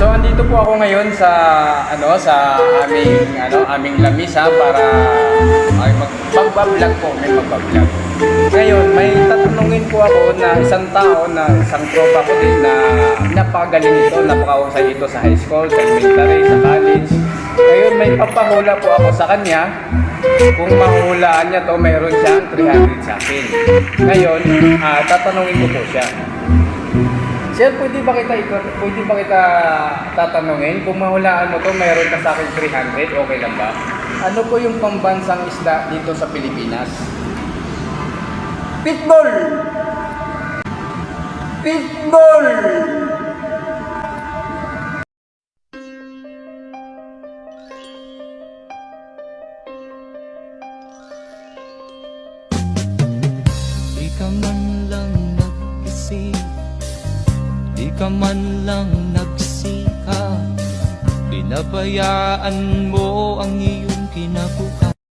So andito po ako ngayon sa aming lamisa para magbablog po, may magbablog. Ngayon, may tatanungin po ako na isang tao na isang tropa ko din na napakagaling ito, napakahusay ito sa high school, sa elementary, sa college. Ngayon, may papahula po ako sa kanya. Kung mahuhulaan niya to, mayroon siyang 300 sa akin. Ngayon, tatanungin ko po siya. Sir, pwede ba kita tatanungin? Kung mahulaan mo to, mayroon ka sa akin 300, okay lang ba? Ano po yung pambansang isda dito sa Pilipinas? Pitbull! Pitbull! Di ka man lang nag-isip, di ka man lang nagsikap, pinabayaan mo ang